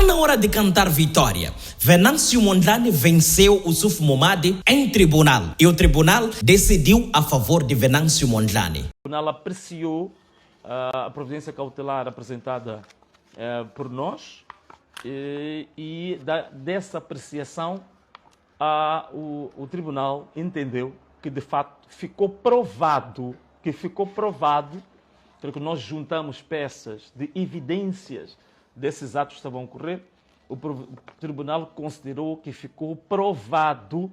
na hora de cantar vitória, Venâncio Mondlane venceu o Yusuf Mohammed em tribunal e o tribunal decidiu a favor de Venâncio Mondlane. O tribunal apreciou a providência cautelar apresentada por nós e dessa apreciação o tribunal entendeu que de fato ficou provado porque nós juntamos peças de evidências desses atos que estavam a ocorrer. O tribunal considerou que ficou provado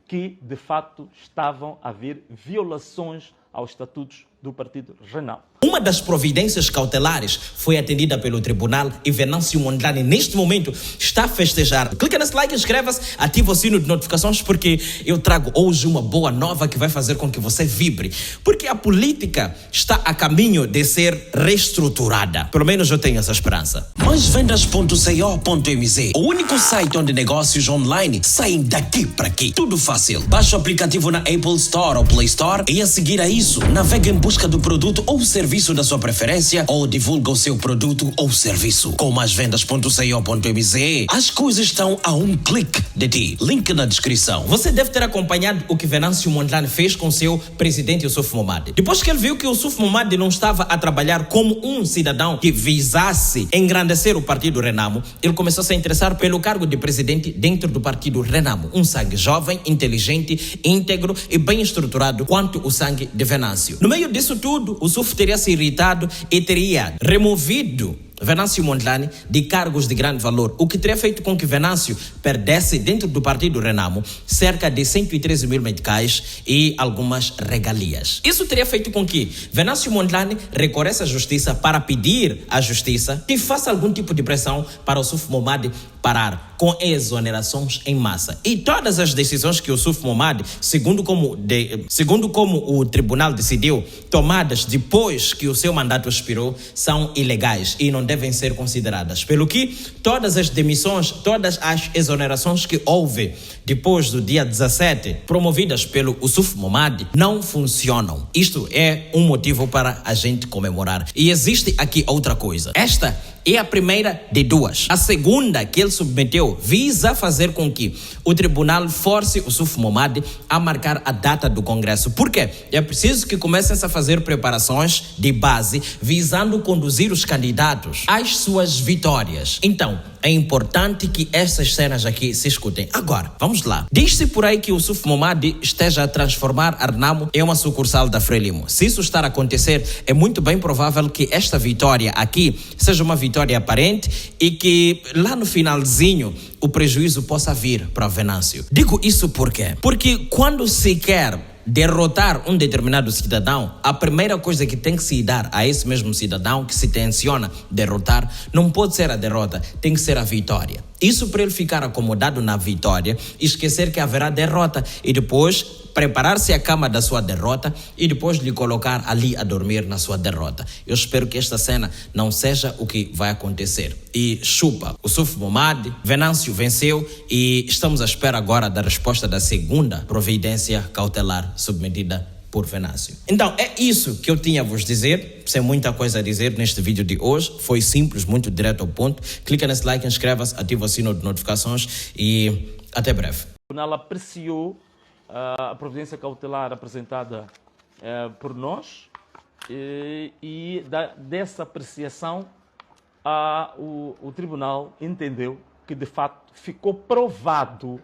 que de fato estavam a haver violações aos estatutos do Partido Renamo. Uma das providências cautelares foi atendida pelo tribunal e Venâncio Mondlane, neste momento, está a festejar. Clica nesse like, inscreva-se, ativa o sino de notificações, porque eu trago hoje uma boa nova que vai fazer com que você vibre. Porque a política está a caminho de ser reestruturada. Pelo menos eu tenho essa esperança. MaisVendas.co.mz, o único site onde negócios online saem daqui para aqui. Tudo fácil. Baixe o aplicativo na Apple Store ou Play Store e a seguir a isso, navegue em busca do produto ou serviço da sua preferência ou divulga o seu produto ou serviço. Com MaisVendas.co.mz, as coisas estão a um clique de ti. Link na descrição. Você deve ter acompanhado o que Venâncio Mondlane fez com seu presidente Yusuf Mohammed. Depois que ele viu que Yusuf Mohammed não estava a trabalhar como um cidadão que visasse engrandecer o Partido Renamo, ele começou a se interessar pelo cargo de presidente dentro do Partido Renamo. Um sangue jovem, inteligente, íntegro e bem estruturado quanto o sangue de Venâncio. No meio disso tudo, o Yusuf teria se irritado e teria removido Venâncio Mondlane de cargos de grande valor, o que teria feito com que Venâncio perdesse dentro do Partido Renamo cerca de 113 mil meticais e algumas regalias. Isso teria feito com que Venâncio Mondlane recorresse à justiça para pedir à justiça que faça algum tipo de pressão para o Yusuf Mohammed parar com exonerações em massa. E todas as decisões que o Yusuf Mohammed, segundo como o tribunal decidiu, tomadas depois que o seu mandato expirou, são ilegais e não devem ser consideradas. Pelo que todas as demissões, todas as exonerações que houve depois do dia 17, promovidas pelo Yusuf Mohammed, não funcionam. Isto é um motivo para a gente comemorar. E existe aqui outra coisa. Esta é a primeira de duas. A segunda que ele submeteu visa fazer com que o tribunal force o Yusuf Mohammed a marcar a data do Congresso. Por quê? É preciso que comecem a fazer preparações de base visando conduzir os candidatos às suas vitórias. Então, é importante que essas cenas aqui se escutem. Agora, vamos lá. Diz-se por aí que o Yusuf Mohammed esteja a transformar a Renamo em uma sucursal da Frelimo. Se isso estar a acontecer, é muito bem provável que esta vitória aqui seja uma vitória aparente e que lá no finalzinho o prejuízo possa vir para o Venâncio. Digo isso por quê? Porque quando se quer derrotar um determinado cidadão, a primeira coisa que tem que se dar a esse mesmo cidadão que se tenciona derrotar não pode ser a derrota, tem que ser a vitória. Isso para ele ficar acomodado na vitória, esquecer que haverá derrota e depois preparar-se à cama da sua derrota e depois lhe colocar ali a dormir na sua derrota. Eu espero que esta cena não seja o que vai acontecer. E chupa, o Yusuf Mohammed, Venâncio venceu e estamos à espera agora da resposta da segunda providência cautelar submetida por Venâncio. Então, é isso que eu tinha a vos dizer, sem muita coisa a dizer neste vídeo de hoje. Foi simples, muito direto ao ponto. Clica nesse like, inscreva-se, ativa o sino de notificações e até breve. O tribunal apreciou a providência cautelar apresentada por nós e dessa apreciação o tribunal entendeu que de fato ficou provado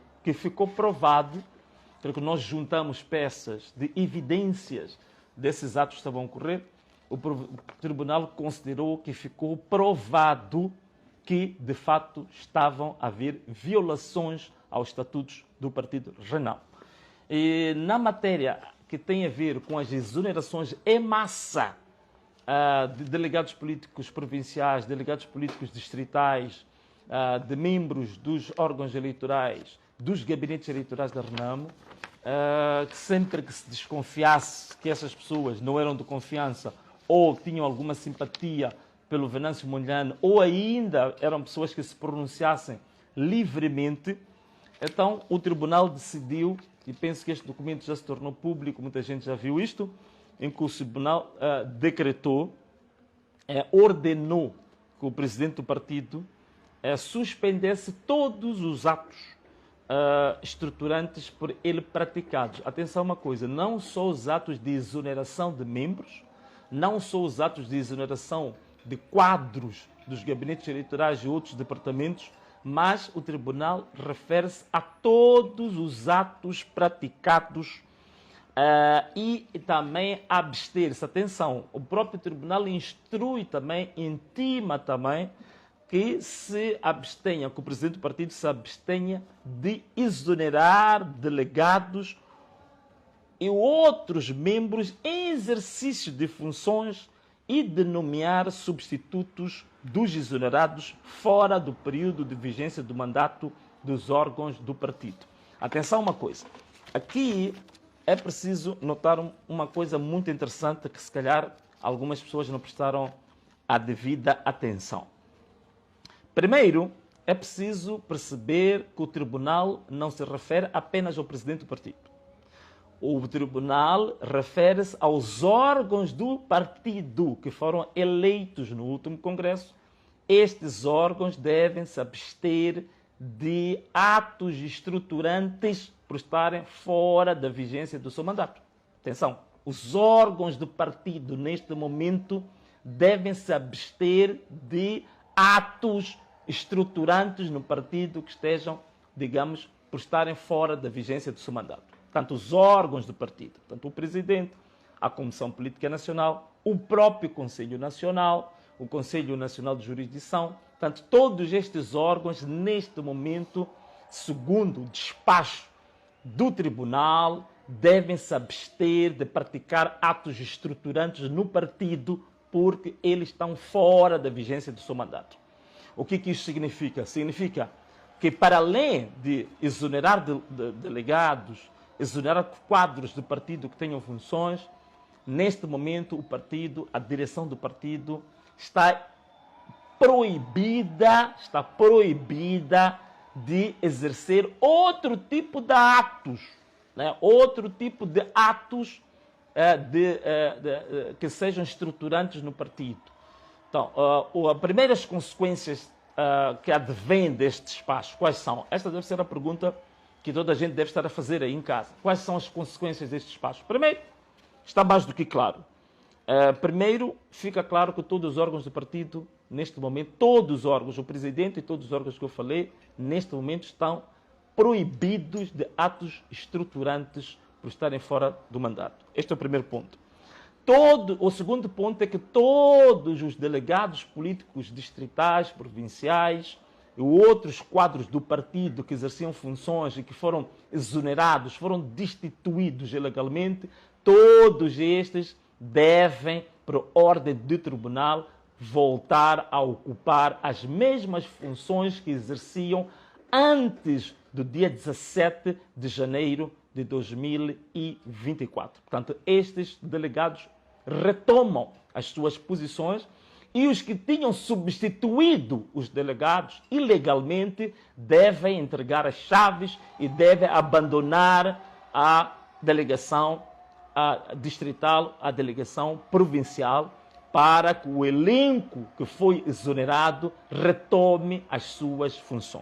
porque nós juntamos peças de evidências desses atos que estavam a ocorrer. O tribunal considerou que ficou provado que de fato estavam a haver violações aos estatutos do Partido Renamo. E na matéria que tem a ver com as exonerações em massa de delegados políticos provinciais, delegados políticos distritais, de membros dos órgãos eleitorais, dos gabinetes eleitorais da Renamo, que sempre que se desconfiasse que essas pessoas não eram de confiança ou tinham alguma simpatia pelo Venâncio Mondlane ou ainda eram pessoas que se pronunciassem livremente, então o tribunal decidiu, e penso que este documento já se tornou público, muita gente já viu isto, em que o tribunal decretou, ordenou que o presidente do partido suspender-se todos os atos estruturantes por ele praticados. Atenção a uma coisa, não só os atos de exoneração de membros, não só os atos de exoneração de quadros dos gabinetes eleitorais e outros departamentos, mas o tribunal refere-se a todos os atos praticados e também abster-se. Atenção, o próprio tribunal instrui também, intima também, que se abstenha, que o presidente do partido se abstenha de exonerar delegados e outros membros em exercício de funções e de nomear substitutos dos exonerados fora do período de vigência do mandato dos órgãos do partido. Atenção a uma coisa, aqui é preciso notar uma coisa muito interessante que se calhar algumas pessoas não prestaram a devida atenção. Primeiro, é preciso perceber que o tribunal não se refere apenas ao presidente do partido. O tribunal refere-se aos órgãos do partido que foram eleitos no último congresso. Estes órgãos devem se abster de atos estruturantes por estarem fora da vigência do seu mandato. Atenção, os órgãos do partido neste momento devem se abster de atos estruturantes no partido que estejam, digamos, por estarem fora da vigência do seu mandato. Tanto os órgãos do partido, tanto o presidente, a Comissão Política Nacional, o próprio Conselho Nacional, o Conselho Nacional de Jurisdição, tanto todos estes órgãos, neste momento, segundo o despacho do tribunal, devem se abster de praticar atos estruturantes no partido porque eles estão fora da vigência do seu mandato. O que isso significa? Significa que, para além de exonerar delegados, exonerar quadros do partido que tenham funções, neste momento o partido, a direção do partido, está proibida de exercer outro tipo de atos, né? Outro tipo de atos que sejam estruturantes no partido. Então, as primeiras consequências que advêm deste despacho, quais são? Esta deve ser a pergunta que toda a gente deve estar a fazer aí em casa. Quais são as consequências deste despacho? Primeiro, está mais do que claro. Primeiro, fica claro que todos os órgãos do partido, neste momento, todos os órgãos, o presidente e todos os órgãos que eu falei, neste momento estão proibidos de atos estruturantes por estarem fora do mandato. Este é o primeiro ponto. O segundo ponto é que todos os delegados políticos distritais, provinciais e outros quadros do partido que exerciam funções e que foram exonerados, foram destituídos ilegalmente, todos estes devem, por ordem do tribunal, voltar a ocupar as mesmas funções que exerciam antes do dia 17 de janeiro de 2024. Portanto, estes delegados retomam as suas posições e os que tinham substituído os delegados ilegalmente devem entregar as chaves e devem abandonar a delegação distrital, a delegação provincial, para que o elenco que foi exonerado retome as suas funções.